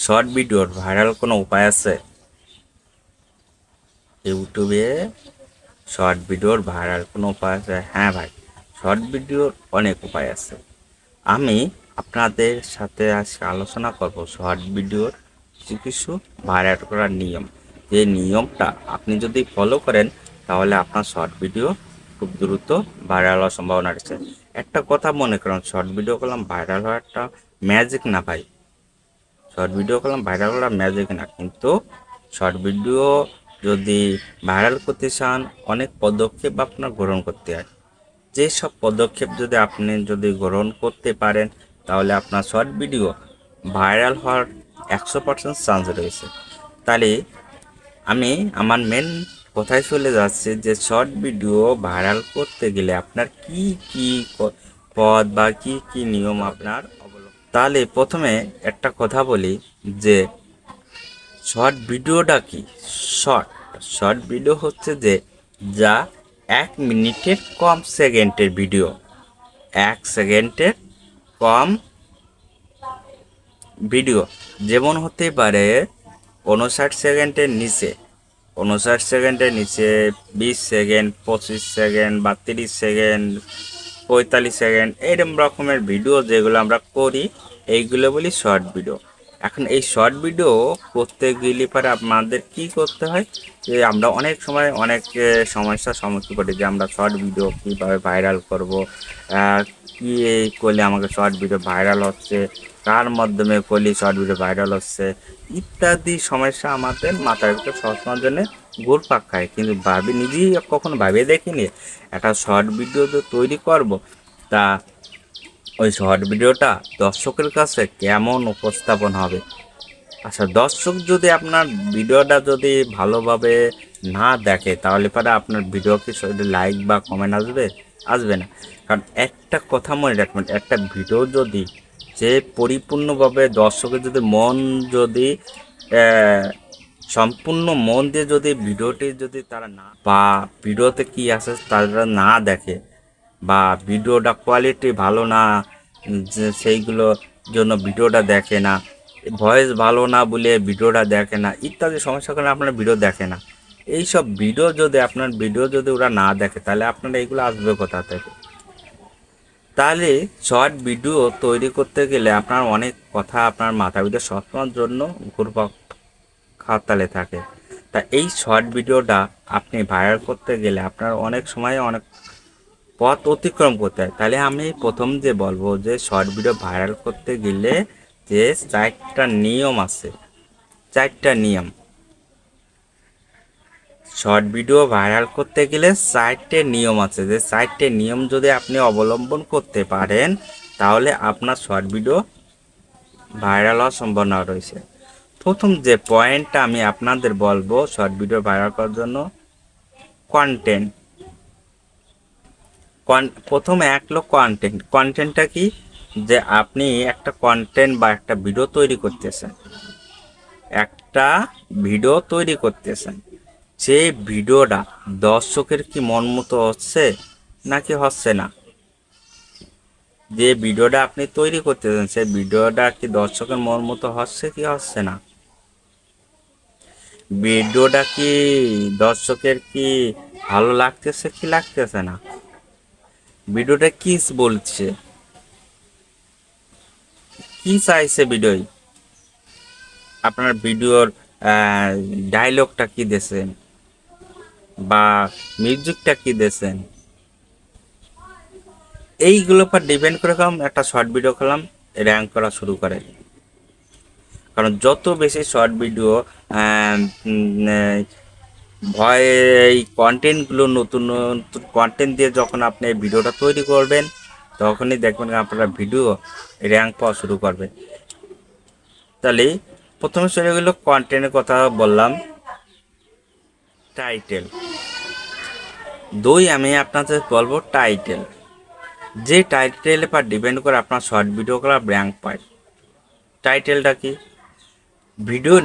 Short ভিডিওর viral কোনো উপায় আছে? ইউটিউবে শর্ট ভিডিওর ভাইরাল কোনো উপায় আছে? হ্যাঁ ভাই, শর্ট ভিডিওর অনেক উপায় আছে। আমি আপনাদের সাথে আজকে আলোচনা করব শর্ট ভিডিওর কিছু কিছু ভাইরাল করার নিয়ম। যে নিয়মটা আপনি যদি ফলো করেন তাহলে আপনার শর্ট ভিডিও খুব দ্রুত ভাইরাল হওয়ার সম্ভাবনা রয়েছে। একটা কথা মনে করেন, শর্ট ভিডিও করলাম ভাইরাল হওয়ার একটা ম্যাজিক না ভাই। শর্ট ভিডিও করলাম ভাইরাল করা ম্যাজিক না, কিন্তু শর্ট ভিডিও যদি ভাইরাল করতে চান অনেক পদক্ষেপ আপনার গ্রহণ করতে হয়। যেসব পদক্ষেপ আপনি গ্রহণ করতে পারেন তাহলে আপনার শর্ট ভিডিও ভাইরাল হওয়ার 100% চান্স রয়েছে। তাহলে আমি আমার মেন কথায় চলে যাচ্ছি যে শর্ট ভিডিও ভাইরাল করতে গেলে আপনার কি কি পদ বা কি কি নিয়ম আপনার অবলম্বন। তাহলে প্রথমে একটা কথা বলি যে শর্ট ভিডিওটা কি। শর্ট শর্ট ভিডিও হচ্ছে যে যা 1 মিনিটের কম সেকেন্ডের ভিডিও, 1 সেকেন্ডের কম ভিডিও। যেমন হতে পারে 59 সেকেন্ডের নিচে, 59 সেকেন্ডের নিচে, 20 সেকেন্ড, 25 সেকেন্ড বা 30 সেকেন্ড, 45 সেকেন্ড, এরকম রকমের ভিডিও যেগুলো আমরা করি এইগুলো বলি শর্ট ভিডিও। এখন এই শর্ট ভিডিও করতে গেলে পরে আমাদের কি করতে হয়, যে আমরা অনেক সময় অনেক সমস্যার সম্মুখীন করি যে আমরা শর্ট ভিডিও কীভাবে ভাইরাল করব, কি করলে আমাকে শর্ট ভিডিও ভাইরাল হচ্ছে, কার মাধ্যমে করলে শর্ট ভিডিও ভাইরাল হচ্ছে, ইত্যাদি সমস্যা আমাদের মাথার ভিতরে সবসময়ের জন্য ঘুরপাক খায়। কিন্তু নিজেই কখনো ভাবে দেখিনি একটা শর্ট ভিডিও তো তৈরি করব, তা ওই শর্ট ভিডিওটা দর্শকের কাছে কেমন উপস্থাপন হবে। আচ্ছা, দর্শক যদি আপনার ভিডিওটা যদি ভালোভাবে না দেখে তাহলে পরে আপনার ভিডিও কি লাইক বা কমেন্ট আসবে? আসবে না। কারণ একটা কথা মনে রাখবেন, একটা ভিডিও যদি যে পরিপূর্ণভাবে দর্শকের যদি মন যদি সম্পূর্ণ মন দিয়ে যদি ভিডিওটি যদি তারা না বা ভিডিওতে কি আছে তারা না দেখে, বা ভিডিওটা কোয়ালিটি ভালো না, যে সেইগুলোর জন্য ভিডিওটা দেখে না, ভয়েস ভালো না বলে ভিডিওটা দেখে না, ইত্যাদি সমস্যার কারণে আপনার ভিডিও দেখে না। এইসব ভিডিও যদি আপনার ভিডিও যদি ওরা না দেখে তাহলে আপনার এইগুলো আসবে কোথা থেকে? তাহলে শর্ট ভিডিও তৈরি করতে গেলে আপনার অনেক কথা আপনার মাথা ভিতরে সবসময়ের জন্য ঘুরপাক খাতালে থাকে। তা এই শর্ট ভিডিওটা আপনি ভাইরাল করতে গেলে আপনার অনেক সময় অনেক পথ অতিক্রম করতে হয়। তাহলে আমি প্রথম যে বলবো যে শর্ট ভিডিও ভাইরাল করতে গেলে যে 4টা নিয়ম আছে, 4টা নিয়ম। শর্ট ভিডিও ভাইরাল করতে গেলে 4টে নিয়ম আছে, যে 4টে নিয়ম যদি আপনি অবলম্বন করতে পারেন তাহলে আপনার শর্ট ভিডিও ভাইরাল হওয়ার সম্ভাবনা রয়েছে। প্রথম যে পয়েন্টটা আমি আপনাদের বলবো শর্ট ভিডিও ভাইরাল করার জন্য, কন্টেন্ট। প্রথম এক হলো কন্টেন্ট। কন্টেন্টটা কি, যে আপনি একটা কন্টেন্ট বা একটা ভিডিও তৈরি করতেছেন, একটা ভিডিও তৈরি করতেছেন, সেই ভিডিওটা দর্শকের কি মন মতো হচ্ছে নাকি হচ্ছে না। যে ভিডিওটা আপনি তৈরি করতেছেন সেই ভিডিওটা কি দর্শকের মন মতো হচ্ছে কি হচ্ছে না, ভিডিওটা কি দর্শকের কি ভালো লাগতেছে কি লাগতেছে না, ভিডিওটা কি বলছে, কি চাইছে ভিডিওয়, আপনার ভিডিওর ডায়লগটা কি দিয়েছেন বা মিউজিকটা কি দিয়েছেন, এইগুলোর পর ডিপেন্ড করে একটা শর্ট ভিডিও করলাম র্যাঙ্ক করা শুরু করে। কারণ যত বেশি শর্ট ভিডিও ভয় এই কন্টেন্টগুলো নতুন নতুন কন্টেন্ট দিয়ে যখন আপনি এই ভিডিওটা তৈরি করবেন তখনই দেখবেন আপনারা ভিডিও র্যাঙ্ক পাওয়া শুরু করবে। তাহলে প্রথমে চলে গেল কন্টেন্টের কথা বললাম। টাইটেল, আমি আপনাদের বলবো টাইটেল। যে টাইটেলের পর ডিপেন্ড করে আপনার শর্ট ভিডিওগুলো র্যাঙ্ক পায়। টাইটেলটা কি, ভিডিওর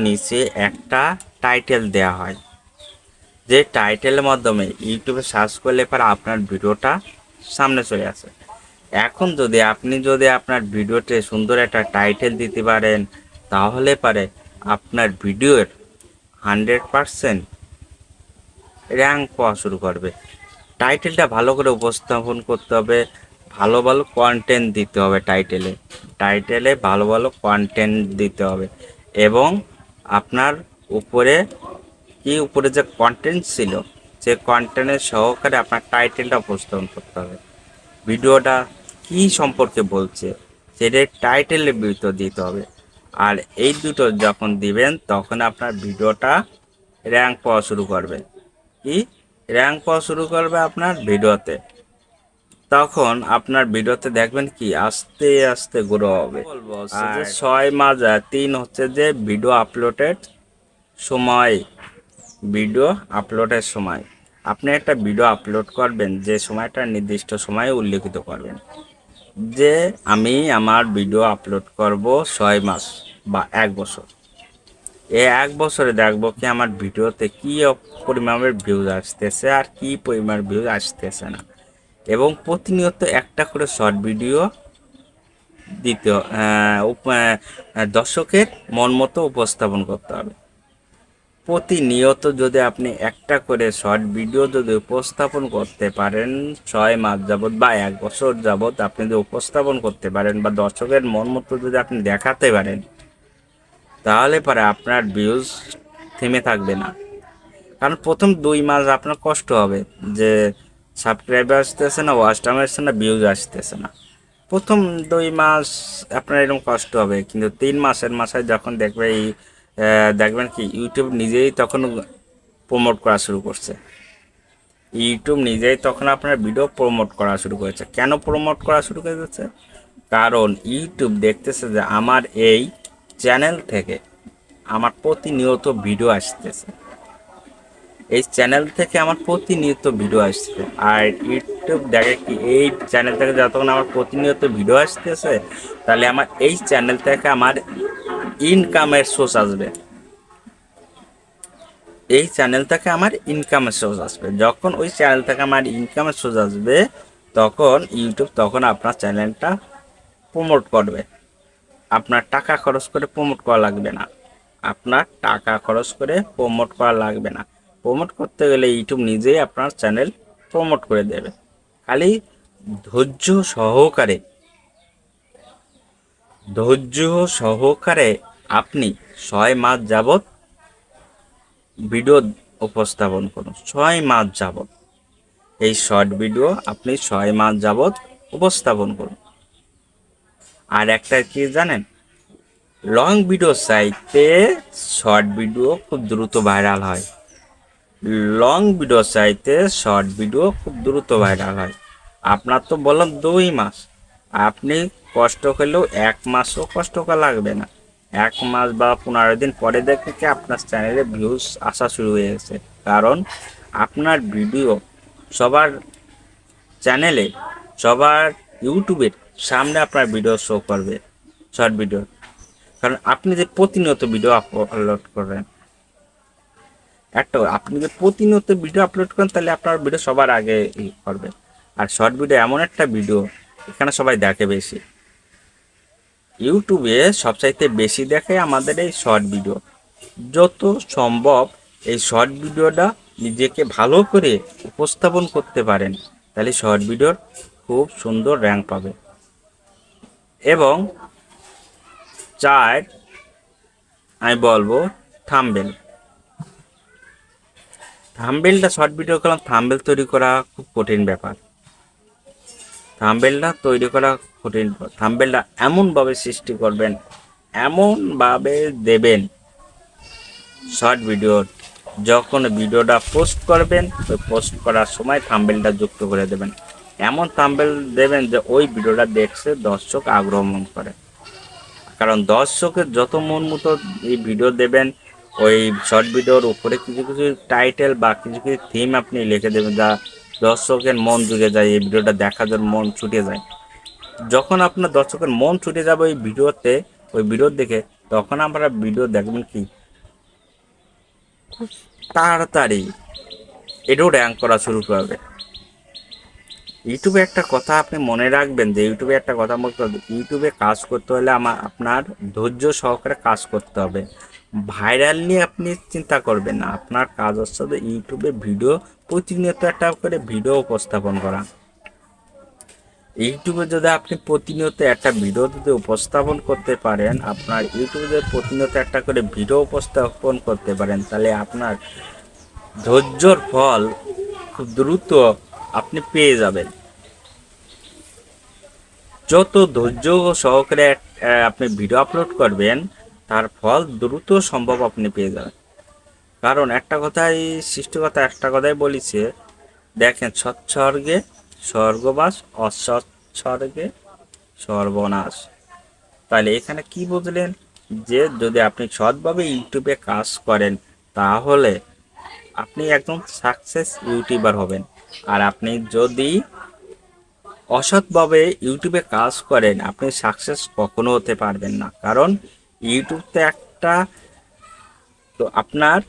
নিচে একটা টাইটেল দেওয়া হয়, যে টাইটেলের মাধ্যমে ইউটিউবে সার্চ করলে পর আপনার ভিডিওটা সামনে চলে আসে। এখন আপনি আপনার ভিডিওতে সুন্দর একটা টাইটেল দিতে পারেন, তাহলে পারে আপনার ভিডিওর 100% র্যাঙ্ক পাওয়া শুরু করবে। টাইটেলটা ভালো করে উপস্থাপন করতে হবে, ভালো ভালো কন্টেন্ট দিতে হবে টাইটেলে ভালো ভালো কন্টেন্ট দিতে হবে। এবং আপনার উপরে উপরে যে কন্টেন্ট ছিল, সে কন্টেন্টের সহকারে আপনার টাইটেলটা উপস্থাপন করতে হবে। ভিডিওটা কি সম্পর্কে বলছে সেটাই টাইটেলের ভিতর দিতে হবে। আর এই দুটো যখন দিবেন তখন আপনার ভিডিওটা র্যাঙ্ক পাওয়া শুরু করবে। কি র্যাঙ্ক পাওয়া শুরু করবে আপনার ভিডিওতে। তখন আপনার ভিডিওতে দেখবেন কি আস্তে আস্তে গ্রো হবে। বলবো যে 6 মাস 3 হচ্ছে যে ভিডিও আপলোডের সময় আপনি একটা ভিডিও আপলোড করবেন, যে সময়টা নির্দিষ্ট সময়ে উল্লেখিত করবেন যে আমি আমার ভিডিও আপলোড করব 6 মাস বা 1 বছর। এই 1 বছরে দেখবো কি আমার ভিডিওতে কি পরিমাণের ভিউজ আসতেছে আর কি পরিমাণ ভিউজ আসতেছে না। এবং প্রতিনিয়ত একটা করে শর্ট ভিডিও দিতে দর্শকের মন মতো উপস্থাপন করতে হবে। প্রতিনিয়ত যদি আপনি একটা করে শর্ট ভিডিও যদি উপস্থাপন করতে পারেন 6 মাস যাবৎ বা 1 বছর যাবৎ আপনি যদি উপস্থাপন করতে পারেন বা দর্শকের মন মতো যদি আপনি দেখাতে পারেন, তাহলে পরে আপনার ভিউজ থেমে থাকবে না। কারণ প্রথম 2 মাস আপনার কষ্ট হবে যে সাবস্ক্রাইবার আসতেছে না, ওয়াচ টাইম আসছে না, ভিউজ আসতেছে না। প্রথম 2 মাস আপনার এরকম কষ্ট হবে, কিন্তু 3 মাসের মাথায় যখন দেখবেন কি ইউটিউব নিজেই তখন প্রমোট করা শুরু করছে। ইউটিউব নিজেই তখন আপনার ভিডিও প্রমোট করা শুরু করেছে। কেন প্রমোট করা শুরু করে দিচ্ছে? কারণ ইউটিউব দেখতেছে যে আমার এই চ্যানেল থেকে আমার প্রতিনিয়ত ভিডিও আসতেছে, এই চ্যানেল থেকে আমার প্রতিনিয়ত ভিডিও আসছে। আর ইউটিউব দেখে কি এই চ্যানেল থেকে যতক্ষণ আমার প্রতিনিয়ত ভিডিও আসতেছে, তাহলে আমার এই চ্যানেল থেকে আমার ইনকামের সোর্স আসবে। এই চ্যানেল থেকে আমার ইনকামের সোর্স আসবে। যখন ওই চ্যানেল থেকে আমার ইনকামের সোর্স আসবে, তখন ইউটিউব আপনার চ্যানেলটা প্রমোট করবে। আপনার টাকা খরচ করে প্রমোট করা লাগবে না। প্রমোট করতে গেলে ইউটিউব নিজেই আপনার চ্যানেল প্রমোট করে দেবে। খালি ধৈর্য সহকারে ধৈর্য সহকারে আপনি 6 মাস যাবৎ ভিডিও উপস্থাপন করুন। 6 মাস যাবৎ এই শর্ট ভিডিও আপনি 6 মাস যাবৎ উপস্থাপন করুন। আর একটা কি জানেন, লং ভিডিও চাইতে শর্ট ভিডিও খুব দ্রুত ভাইরাল হয়। আপনার তো বললাম 2 মাস, আপনি কষ্ট করলেও 1 মাসও কষ্ট করা লাগবে না। 1 মাস বা 15 দিন পরে দেখে কি আপনার চ্যানেলে ভিউজ আসা শুরু হয়ে গেছে। কারণ আপনার ভিডিও সবার চ্যানেলে, সবার ইউটিউবের সামনে আপনার ভিডিও শো করবে, শর্ট ভিডিও। কারণ আপনি যে প্রতিনিয়ত ভিডিও আপলোড করেন, আপনি যে প্রতিনিয়ত ভিডিও আপলোড করেন, তাহলে আপনার ভিডিও সবার আগে করবে। আর শর্ট ভিডিও এমন একটা ভিডিও, এখানে সবাই দেখে বেশি। ইউটিউবে সবচাইতে বেশি দেখে আমাদের এই শর্ট ভিডিও। যত সম্ভব এই শর্ট ভিডিওটা নিজেকে ভালো করে উপস্থাপন করতে পারেন, তাহলে শর্ট ভিডিওর খুব সুন্দর র্যাঙ্ক পাবে। এবং আমি বলবো থাম্বনেলটা শর্ট ভিডিও করলাম, থাম্বনেল তৈরি করা খুব কঠিন ব্যাপার। থাম্বনেলটা এমনভাবে সৃষ্টি করবেন, এমনভাবে দেবেন শর্ট ভিডিওর, যখন ভিডিওটা পোস্ট করবেন ওই পোস্ট করার সময় থাম্বনেলটা যুক্ত করে দেবেন। এমন থাম্বনেল দেবেন যে ওই ভিডিওটা দেখছে দর্শক আগ্রহ মন করে। কারণ দর্শকের যত মন মতো এই ভিডিও দেবেন, ওই শর্ট ভিডিওর উপরে কিছু কিছু টাইটেল বা কিছু কিছু থিম আপনি লিখে দেবেন, যা দর্শকের মন জুড়ে যায়, এই ভিডিওটা দেখার জন্য মন ছুটে যায়। যখন আপনার দর্শকের মন ছুটে যাবে ওই ভিডিও দেখে, তখন আমরা ভিডিও দেখবেন কি খুব তাড়াতাড়ি এটাও র্যাঙ্ক করা শুরু করবে। ইউটিউবে একটা কথা আপনি মনে রাখবেন, যে ইউটিউবে একটা কথা বলতে হবে, ইউটিউবে কাজ করতে হলে আপনার ধৈর্য সহকারে কাজ করতে হবে। ভাইরাল নিয়ে আপনি চিন্তা করবেন না, আপনার কাজ হচ্ছে যে ইউটিউবে ভিডিও প্রতিনিয়ত একটা করে ভিডিও উপস্থাপন করা। ইউটিউবে যদি আপনি প্রতিনিয়ত একটা ভিডিও যদি উপস্থাপন করতে পারেন, আপনার ইউটিউবে যদি প্রতিনিয়ত একটা করে ভিডিও উপস্থাপন করতে পারেন, তাহলে আপনার ধৈর্যর ফল খুব দ্রুত আপনি পেয়ে যাবেন। যত ধৈর্য সহকারে আপনি ভিডিও আপলোড করবেন, তার ফল দ্রুত সম্ভব আপনি পেয়ে যাবেন। কারণ একটা কথাই সৃষ্টিকর্তা একটা কথাই বলেছে, দেখেন, সৎস্বর্গে স্বর্গবাস, অসৎস্বর্গে সর্বনাশ। তাহলে এখানে কি বুঝলেন, যে যদি আপনি সৎভাবে ইউটিউবে কাজ করেন, তাহলে আপনি একদম সাকসেস ইউটিউবার হবেন। আর আপনি যদি অসৎভাবে ইউটিউবে কাজ করেন, আপনি সাকসেস কখনো হতে পারবেন না। কারণ ইউটিউবতে একটা, তো আপনার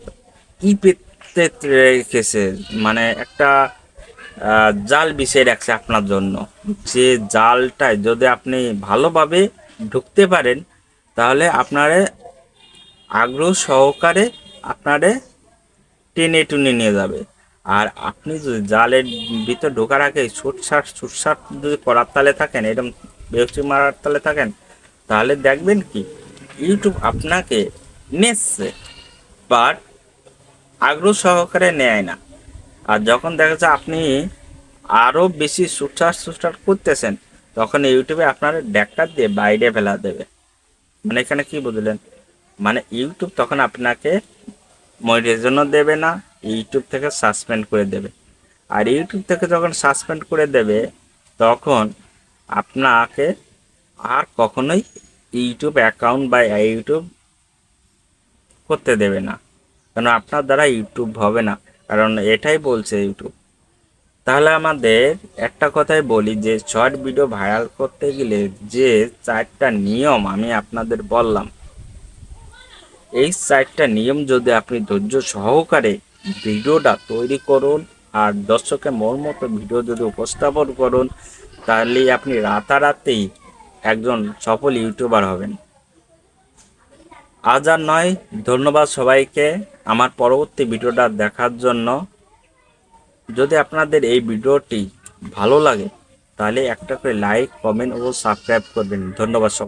ই পেতে রেখেছে, মানে একটা জাল বিছিয়ে রাখছে আপনার জন্য। যে জালটায় যদি আপনি ভালোভাবে ঢুকতে পারেন, তাহলে আপনারে আগ্রহ সহকারে আপনারে টেনে টুনে নিয়ে যাবে। আর আপনি যদি জালের ভিতর ঢোকার আগে ছুটছাট ছুটছাট যদি করার তালে থাকেন, এরকম বেহচি মারার তালে থাকেন, তাহলে দেখবেন কি ইউটিউব আপনাকে নিচ্ছে, বাট আগ্রহ সহকারে নেয় না। আর যখন দেখা যায় আপনি আরও বেশি ছুটছাট করতেছেন, তখন ইউটিউবে আপনার ড্যাকটা দিয়ে বাইরে ফেলা দেবে। মানে এখানে কি বুঝলেন, মানে ইউটিউব তখন আপনাকে মনিটাইজেশনও দেবে না, ইউটিউব থেকে সাসপেন্ড করে দেবে। আর ইউটিউব থেকে যখন সাসপেন্ড করে দেবে, তখন আপনাকে আর কখনোই ইউটিউব অ্যাকাউন্ট বা ইউটিউব করতে দেবে না। কারণ আপনার দ্বারা ইউটিউব হবে না, কারণ এটাই বলছে ইউটিউব। তাহলে আমাদের একটা কথাই বলি, যে শর্ট ভিডিও ভাইরাল করতে গেলে যে 4টা নিয়ম আমি আপনাদের বললাম, এই 4টা নিয়ম যদি আপনি ধৈর্য সহকারে ভিডিওটা তৈরি করুন, আর দর্শকের মন মতো ভিডিও যদি উপস্থাপন করুন, তাহলে আপনি রাতারাতি একজন সফল ইউটিউবার হবেন। আজ আর নয়, ধন্যবাদ সবাইকে আমার পরবর্তী ভিডিওটা দেখার জন্য। যদি আপনাদের এই ভিডিওটি ভালো লাগে, তাহলে একটা করে লাইক, কমেন্ট ও সাবস্ক্রাইব করবেন। ধন্যবাদ সবাই।